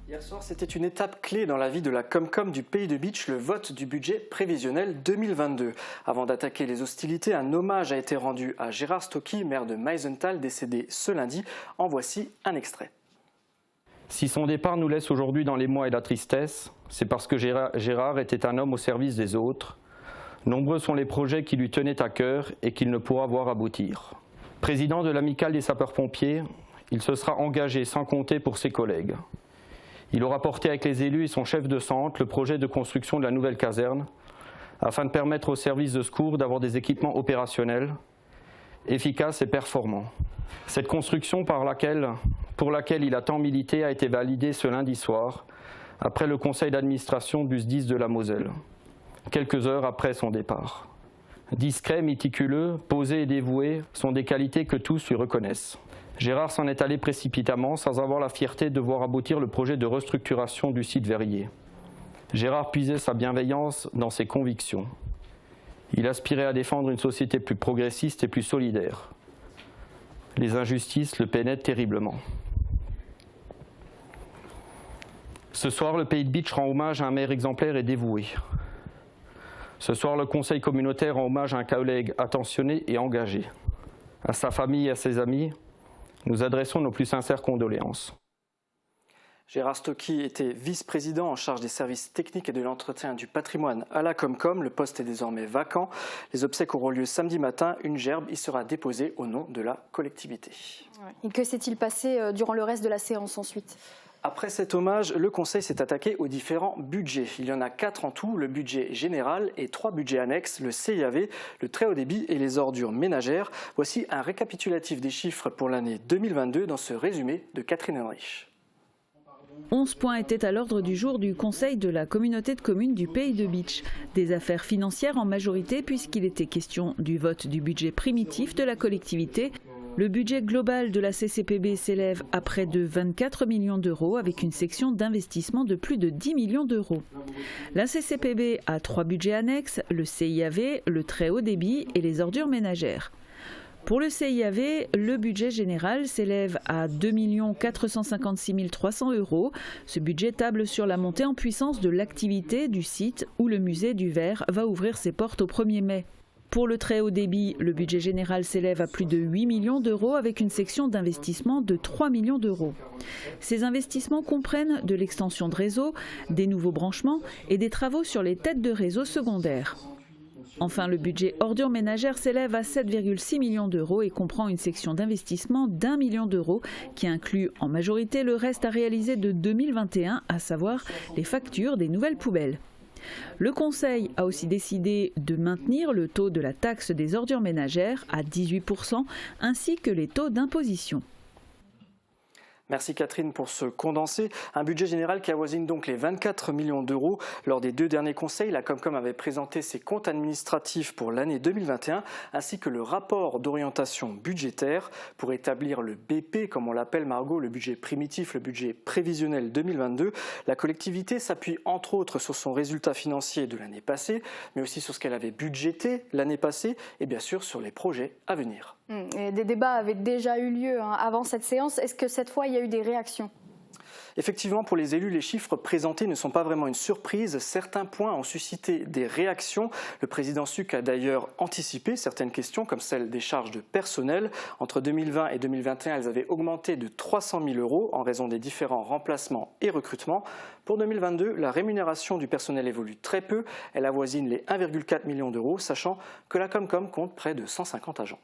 Hier soir, c'était une étape clé dans la vie de la Comcom du Pays de Bitche, le vote du budget prévisionnel 2022. Avant d'attaquer les hostilités, un hommage a été rendu à Gérard Stocky, maire de Meisenthal, décédé ce lundi. En voici un extrait. Si son départ nous laisse aujourd'hui dans l'émoi et la tristesse, c'est parce que Gérard était un homme au service des autres. Nombreux sont les projets qui lui tenaient à cœur et qu'il ne pourra voir aboutir. Président de l'Amicale des sapeurs-pompiers, il se sera engagé sans compter pour ses collègues. Il aura porté avec les élus et son chef de centre le projet de construction de la nouvelle caserne afin de permettre aux services de secours d'avoir des équipements opérationnels, efficaces et performants. Cette construction pour laquelle il a tant milité a été validée ce lundi soir après le conseil d'administration du SDIS de la Moselle, quelques heures après son départ. Discret, méticuleux, posé et dévoué sont des qualités que tous lui reconnaissent. Gérard s'en est allé précipitamment sans avoir la fierté de voir aboutir le projet de restructuration du site verrier. Gérard puisait sa bienveillance dans ses convictions. Il aspirait à défendre une société plus progressiste et plus solidaire. Les injustices le peinaient terriblement. Ce soir, le Pays de Bitche rend hommage à un maire exemplaire et dévoué. Ce soir, le conseil communautaire rend hommage à un collègue attentionné et engagé. À sa famille et à ses amis, nous adressons nos plus sincères condoléances. Gérard Stocky était vice-président en charge des services techniques et de l'entretien du patrimoine à la Comcom. Le poste est désormais vacant. Les obsèques auront lieu samedi matin. Une gerbe y sera déposée au nom de la collectivité. Et que s'est-il passé durant le reste de la séance ensuite ? Après cet hommage, le Conseil s'est attaqué aux différents budgets. Il y en a 4 en tout, le budget général et 3 budgets annexes, le CIAV, le très haut débit et les ordures ménagères. Voici un récapitulatif des chiffres pour l'année 2022 dans ce résumé de Catherine Henrich. 11 points étaient à l'ordre du jour du Conseil de la communauté de communes du Pays de Bitche. Des affaires financières en majorité puisqu'il était question du vote du budget primitif de la collectivité. Le budget global de la CCPB s'élève à près de 24 millions d'euros avec une section d'investissement de plus de 10 millions d'euros. La CCPB a 3 budgets annexes, le CIAV, le très haut débit et les ordures ménagères. Pour le CIAV, le budget général s'élève à 2 456 300 euros. Ce budget table sur la montée en puissance de l'activité du site où le musée du Verre va ouvrir ses portes au 1er mai. Pour le très haut débit, le budget général s'élève à plus de 8 millions d'euros avec une section d'investissement de 3 millions d'euros. Ces investissements comprennent de l'extension de réseau, des nouveaux branchements et des travaux sur les têtes de réseau secondaires. Enfin, le budget ordures ménagères s'élève à 7,6 millions d'euros et comprend une section d'investissement d'1 million d'euros qui inclut en majorité le reste à réaliser de 2021, à savoir les factures des nouvelles poubelles. Le Conseil a aussi décidé de maintenir le taux de la taxe des ordures ménagères à 18% ainsi que les taux d'imposition. Merci Catherine pour ce condensé. Un budget général qui avoisine donc les 24 millions d'euros. Lors des 2 derniers conseils, la Comcom avait présenté ses comptes administratifs pour l'année 2021 ainsi que le rapport d'orientation budgétaire pour établir le BP, comme on l'appelle Margot, le budget primitif, le budget prévisionnel 2022. La collectivité s'appuie entre autres sur son résultat financier de l'année passée, mais aussi sur ce qu'elle avait budgété l'année passée et bien sûr sur les projets à venir. Et des débats avaient déjà eu lieu avant cette séance. Est-ce que cette fois, il y a eu des réactions ? Effectivement, pour les élus, les chiffres présentés ne sont pas vraiment une surprise. Certains points ont suscité des réactions. Le président Suc a d'ailleurs anticipé certaines questions, comme celle des charges de personnel. Entre 2020 et 2021, elles avaient augmenté de 300 000 euros en raison des différents remplacements et recrutements. Pour 2022, la rémunération du personnel évolue très peu. Elle avoisine les 1,4 million d'euros, sachant que la Comcom compte près de 150 agents.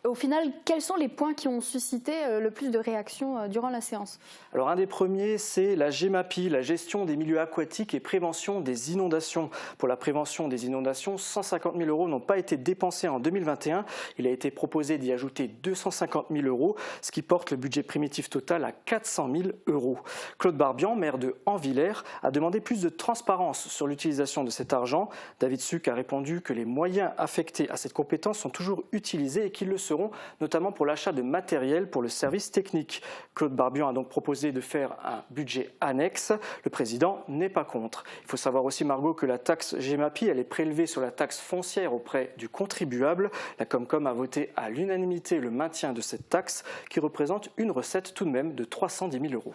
Au final, quels sont les points qui ont suscité le plus de réactions durant la séance ? Alors un des premiers, c'est la GEMAPI, la gestion des milieux aquatiques et prévention des inondations. Pour la prévention des inondations, 150 000 euros n'ont pas été dépensés en 2021. Il a été proposé d'y ajouter 250 000 euros, ce qui porte le budget primitif total à 400 000 euros. Claude Barbian, maire de Anvillers, a demandé plus de transparence sur l'utilisation de cet argent. David Suc a répondu que les moyens affectés à cette compétence sont toujours utilisés et qu'ils le seront, notamment pour l'achat de matériel pour le service technique. Claude Barbian a donc proposé de faire un budget annexe. Le président n'est pas contre. Il faut savoir aussi, Margot, que la taxe GEMAPI, elle est prélevée sur la taxe foncière auprès du contribuable. La Comcom a voté à l'unanimité le maintien de cette taxe qui représente une recette tout de même de 310 000 euros.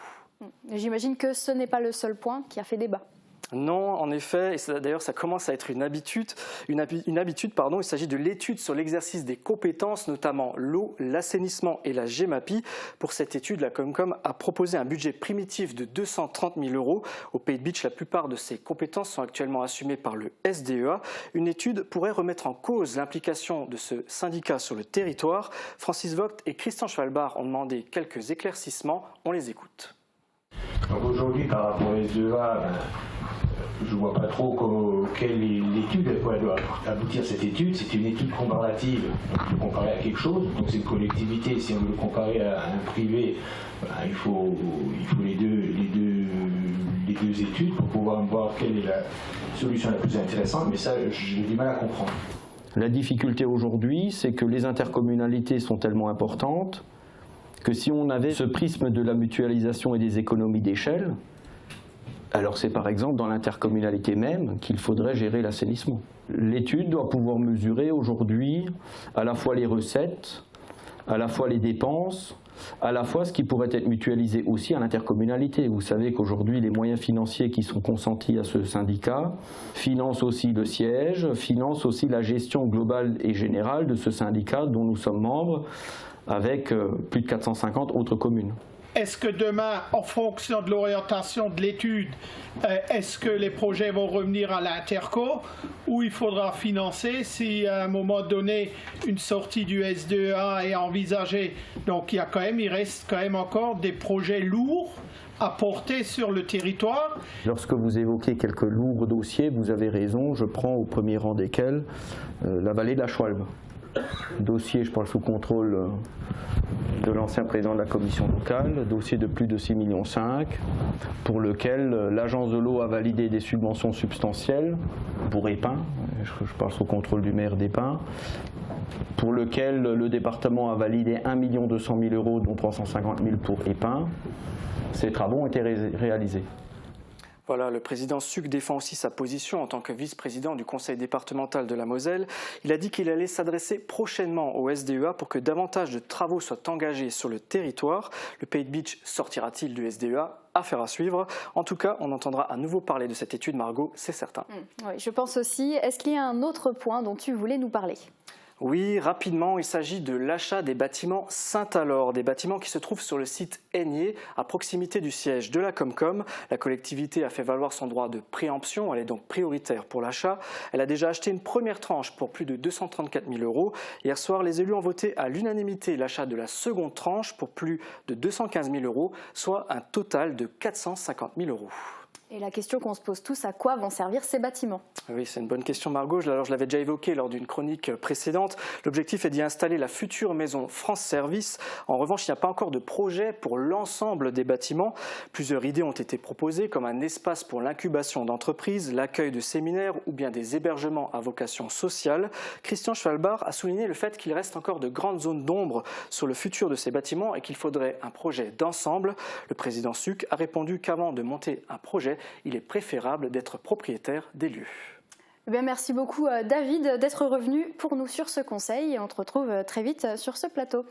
J'imagine que ce n'est pas le seul point qui a fait débat. Non, en effet, et d'ailleurs ça commence à être une habitude. Il s'agit de l'étude sur l'exercice des compétences, notamment l'eau, l'assainissement et la GEMAPI. Pour cette étude, la Comcom a proposé un budget primitif de 230 000 €. Au Pays de Bitche, la plupart de ces compétences sont actuellement assumées par le SDEA. Une étude pourrait remettre en cause l'implication de ce syndicat sur le territoire. Francis Vogt et Christian Schwalbard ont demandé quelques éclaircissements. On les écoute. Donc aujourd'hui, par rapport au SDEA, je ne vois pas trop quelle est l'étude, à quoi elle doit aboutir cette étude. C'est une étude comparative, donc de comparer à quelque chose. Donc c'est une collectivité, si on veut le comparer à un privé, il faut les deux études pour pouvoir voir quelle est la solution la plus intéressante, mais ça, j'ai du mal à comprendre. La difficulté aujourd'hui, c'est que les intercommunalités sont tellement importantes que si on avait ce prisme de la mutualisation et des économies d'échelle, alors c'est par exemple dans l'intercommunalité même qu'il faudrait gérer l'assainissement. L'étude doit pouvoir mesurer aujourd'hui à la fois les recettes, à la fois les dépenses, à la fois ce qui pourrait être mutualisé aussi à l'intercommunalité. Vous savez qu'aujourd'hui les moyens financiers qui sont consentis à ce syndicat financent aussi le siège, financent aussi la gestion globale et générale de ce syndicat dont nous sommes membres, avec plus de 450 autres communes. Est-ce que demain, en fonction de l'orientation de l'étude, est-ce que les projets vont revenir à l'Interco ou il faudra financer si à un moment donné une sortie du SDEA est envisagée? Donc il reste quand même encore des projets lourds à porter sur le territoire. Lorsque vous évoquez quelques lourds dossiers, vous avez raison, je prends au premier rang desquels la vallée de la Schwalbe. Dossier, je parle sous contrôle de l'ancien président de la commission locale, dossier de plus de 6,5 millions, pour lequel l'agence de l'eau a validé des subventions substantielles pour Épin, je parle sous contrôle du maire d'Épin, pour lequel le département a validé 1,2 million €, dont 350 000 pour Épin. Ces travaux ont été réalisés. Voilà, le président Suc défend aussi sa position en tant que vice-président du conseil départemental de la Moselle. Il a dit qu'il allait s'adresser prochainement au SDEA pour que davantage de travaux soient engagés sur le territoire. Le Pays de Bitche sortira-t-il du SDEA? Affaire à suivre. En tout cas, on entendra à nouveau parler de cette étude, Margot, c'est certain. Oui, je pense aussi. Est-ce qu'il y a un autre point dont tu voulais nous parler ? Oui, rapidement, il s'agit de l'achat des bâtiments Saint-Alor, des bâtiments qui se trouvent sur le site Aigné, à proximité du siège de la Comcom. La collectivité a fait valoir son droit de préemption, elle est donc prioritaire pour l'achat. Elle a déjà acheté une première tranche pour plus de 234 000 €. Hier soir, les élus ont voté à l'unanimité l'achat de la seconde tranche pour plus de 215 000 €, soit un total de 450 000 €. Et la question qu'on se pose tous, à quoi vont servir ces bâtiments? Oui, c'est une bonne question, Margot. Alors, je l'avais déjà évoqué lors d'une chronique précédente. L'objectif est d'y installer la future maison France Service. En revanche, il n'y a pas encore de projet pour l'ensemble des bâtiments. Plusieurs idées ont été proposées, comme un espace pour l'incubation d'entreprises, l'accueil de séminaires ou bien des hébergements à vocation sociale. Christian Schwalbard a souligné le fait qu'il reste encore de grandes zones d'ombre sur le futur de ces bâtiments et qu'il faudrait un projet d'ensemble. Le président Suc a répondu qu'avant de monter un projet, il est préférable d'être propriétaire des lieux. Eh bien, merci beaucoup David d'être revenu pour nous sur ce conseil et on te retrouve très vite sur ce plateau.